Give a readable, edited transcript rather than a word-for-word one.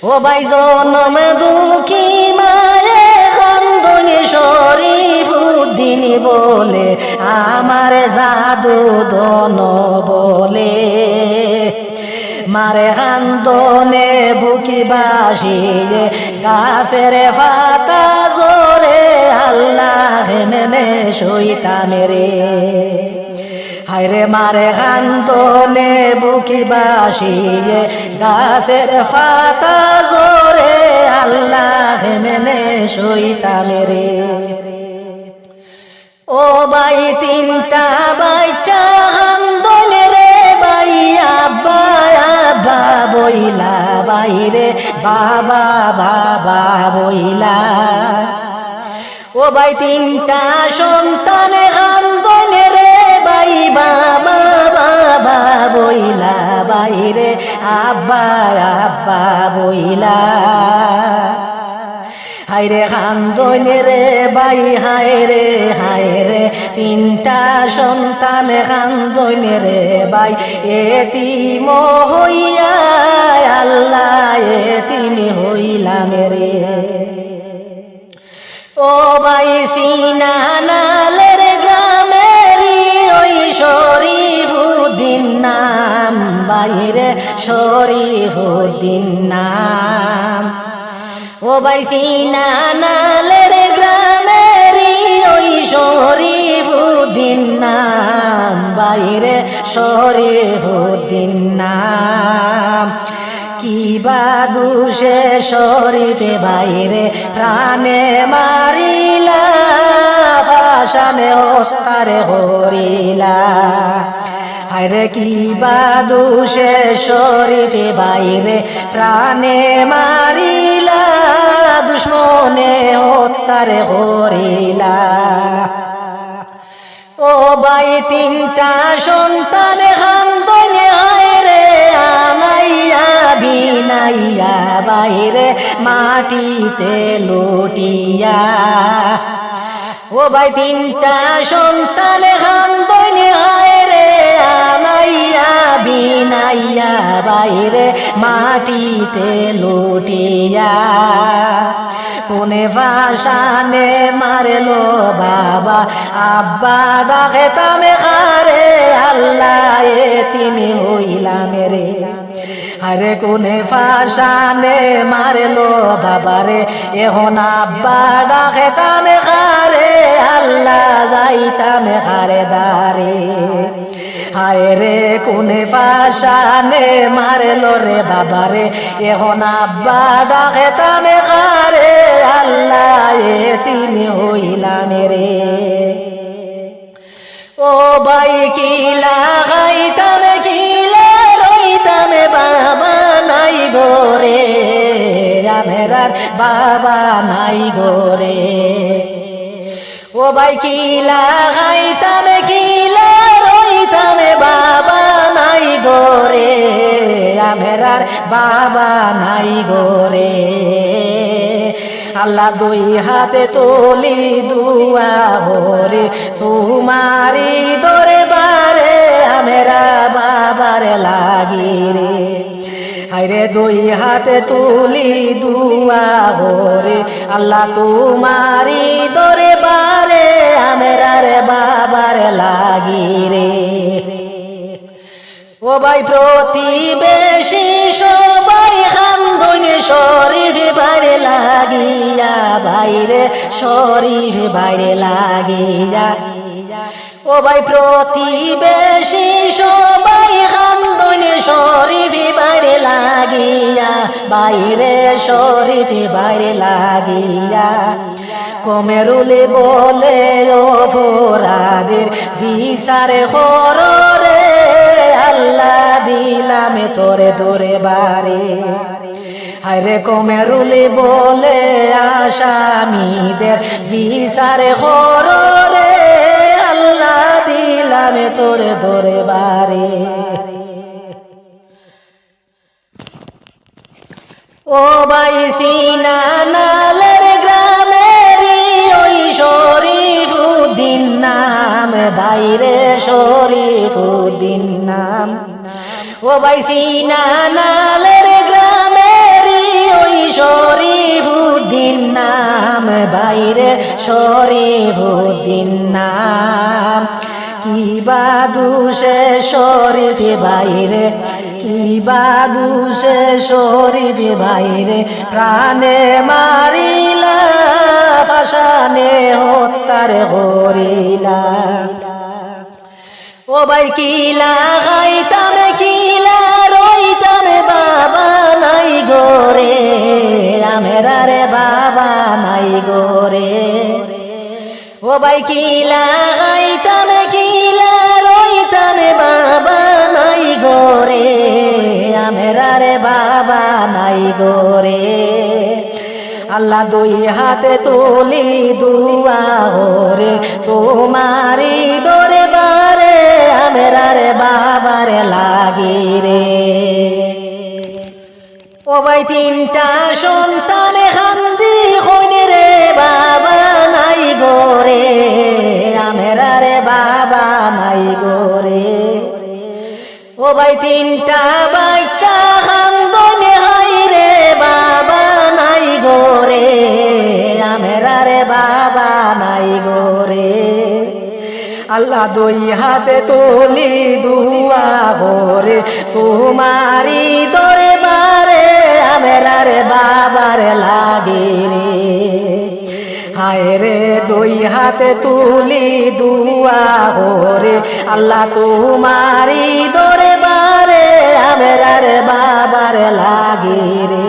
ও ভাই জনম দুঃখী মায়ে কান্দনে শরীফুদ্দিন বলে আমার জাদু দন বলে মারে কান্দনে বুকি বাসিয়ে গাছের পাতা জোরে আল্লাহ মেনে শৈতানে রে হায়রে মারে কান্দনে বুকি বাসিয়ে গাছের পাতা জোরে আল্লাহ মেনে শৈতানে রে ও ভাই তিনটা বাচ্চা কান্দনে রে ভাই আব্বা আব্বা বইলা বাইরে বাবা বাবা বইলা ও ভাই তিনটা সন্তান কান্দনে রে ভাই বাবা বাবা বইলা বাইরে আব্বা আব্বা বইলা হায়রে কান্দনে রে ভাই হায়রে তিনটা সন্তান কান্দনে রে ভাই এতিম হইয়া আল্লাহ এতিম হইলাম রে ও ভাই সিনানালের গ্রামেরই ওই শরীফুদ্দিন নাম বাইরে শরীফুদ্দিন নাম ও ভাই সিনানালের গ্রামেরই ওই শরীফুদ্দিন নাম বাইরে শরীফুদ্দিন নাম কি বাদুষে শরীফে বাইরে প্রাণে মারিলা পাশানে হস্তারে হরিলা হায়রে কি বাদুষে শরীফে বাইরে প্রাণে মারিলা দুশ্মনে হস্তারে হরিলা ও ভাই তিনটা সন্তান কান্দনে হায়রে আনাইয়া বিনাইয়া বাইরে মাটিতে লুটিয়া ও ভাই তিনটা সন্তান কান্দনে হায়রে আনাইয়া বিনাইয়া বাইরে মাটিতে লুটিয়া কোনে ভাষানে মারলো বাবা আব্বা ডাকে তামে খারে আল্লাহ এতিমি হইলাম রে আরে কোনে ভাষানে মারলো বাবারে এখন আব্বা ডাকে তামে খারে আল্লাহ যাইতামে খারে দারে হায় রে কোনে ভাষানে মারলো রে বাবারে এখন আব্বা ডাকে তামে খারে আল্লাহ এতিমি হইলাম রে ও ভাই কিলা গাইতামে কিলা রইতামে বাবা নাই গোরে আমেরার বাবা নাই গোরে ও ভাই কিলা গাইতামে কিলা রইতামে বাবা নাই গোরে আমেরার বাবা নাই গোরে আল্লাহ দুই হাতে তুলি দুয়া হরে তোমারি দরবারে আমেরা বাবার লাগি রে হায়রে দুই হাতে তুলি দুয়া হরে আল্লাহ তোমারি দরবারে আমেরার বাবার লাগি রে ও ভাই প্রতিবেশী সবাই কান্দনে শরীফ বাইরে লাগিয়া বাইরে শরীফ বাইরে লাগিয়া ও ভাই প্রতিবেশী সবাই কান্দনে শরীফ বাইরে লাগিয়া বাইরে শরীফ বাইরে লাগিয়া কমেরুলে বলে অপরাধের বিচারে হরে আল্লাহ দিলামে তোরে তোরে বারে হায়রে কমেরুলে বলে আসামিদের বিচারে হরে আল্লাহ দিলামে তোরে তোরে বারে ও ভাই সিনানালের গ্রামেরই ওই শরীফুদ্দিন নাম বাইরে শরীফুদ্দিন নাম ও ভাই সিনানালের গ্রামে শরীফুদ্দিন নাম কি বাদুষে শরীফ বাইরে কি বাদুষে শরীফ বাইরে প্রাণে মারিলা পাশানে হত্যার করিলা ও ভাই কিলা গাইতাম কিলা রইতাম বাবা নাই গোরে আমেরা রে বাবা নাই গোরে ও ভাই কিলা গাইতাম কিলা রইতাম বাবা নাই গোরে আমেরা রে বাবা নাই গোরে আল্লাহ দুই হাতে তুলি দুয়া ওরে তোমারি দরে বারে আমেরা রে বাবারে লাগি রে ও ভাই তিনটা সন্তান খান্দি কইনে রে বাবা নাই গোরে আমেরা রে বাবা নাই গোরে ও ভাই তিনটা বাচ্চা খান্দনে হাই রে বাবা নাই গোরে আমেরা রে বাবা নাই গোরে আল্লাহ দুই হাতে তুলি দুয়া গোরে তোমারি দরে বারে আমেরা রে বাবারে লাগি রে হায় রে দুই হাতে তুলি দুয়া গোরে আল্লাহ তোমারি দরে বারে আমেরা রে বাবারে লাগি রে